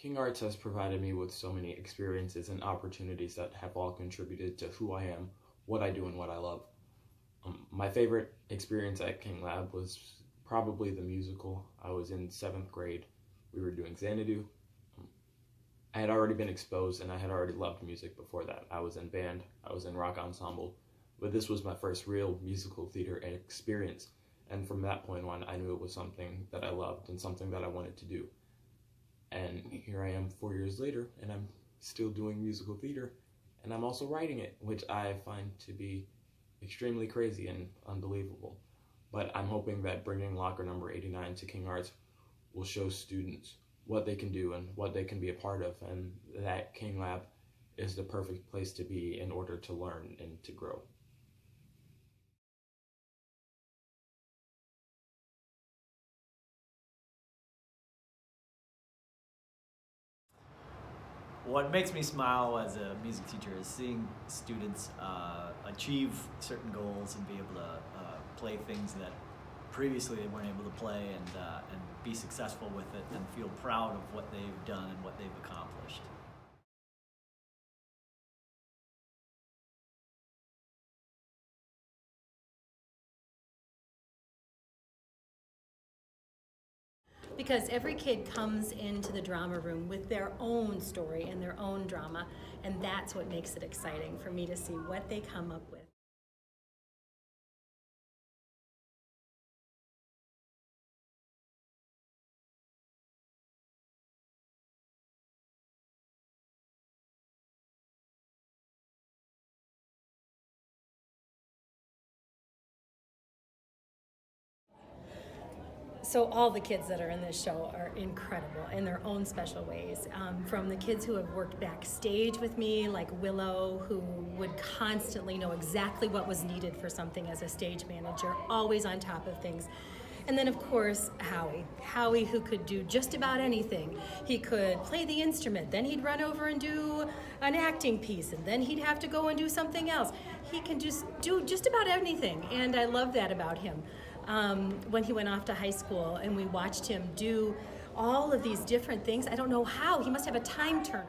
King Arts has provided me with so many experiences and opportunities that have all contributed to who I am, what I do, and what I love. My favorite experience at King Lab was probably the musical. I was in 7th grade. We were doing Xanadu. I had already been exposed and I had already loved music before that. I was in band, I was in rock ensemble, but this was my first real musical theater experience. And from that point on, I knew it was something that I loved and something that I wanted to do. And here I am 4 years later, and I'm still doing musical theater, and I'm also writing it, which I find to be extremely crazy and unbelievable. But I'm hoping that bringing Locker Number 89 to King Arts will show students what they can do and what they can be a part of, and that King Lab is the perfect place to be in order to learn and to grow. What makes me smile as a music teacher is seeing students achieve certain goals and be able to play things that previously they weren't able to play, and be successful with it and feel proud of what they've done and what they've accomplished. Because every kid comes into the drama room with their own story and their own drama, and that's what makes it exciting for me to see what they come up with. So all the kids that are in this show are incredible in their own special ways. From the kids who have worked backstage with me, like Willow, who would constantly know exactly what was needed for something as a stage manager, always on top of things. And then of course, Howie who could do just about anything. He could play the instrument, then he'd run over and do an acting piece, and then he'd have to go and do something else. He can just do just about anything, and I love that about him. When he went off to high school and we watched him do all of these different things, I don't know how, he must have a time turner.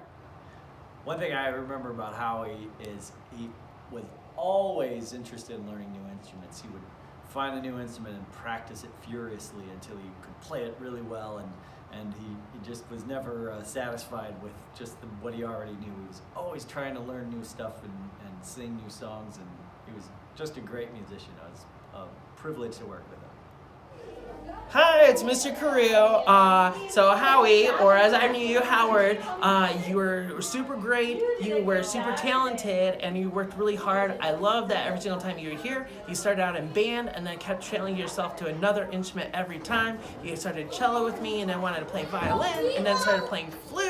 One thing I remember about Howie is he was always interested in learning new instruments. He would find a new instrument and practice it furiously until he could play it really well, and he just was never satisfied with just what he already knew. He was always trying to learn new stuff and sing new songs, and he was just a great musician. It was a privilege to work with him. Hi, it's Mr. Carrillo. So Howie, or as I knew you, Howard, you were super great, you were super talented, and you worked really hard. I love that every single time you were here, you started out in band and then kept challenging yourself to another instrument every time. You started cello with me and then wanted to play violin and then started playing flute.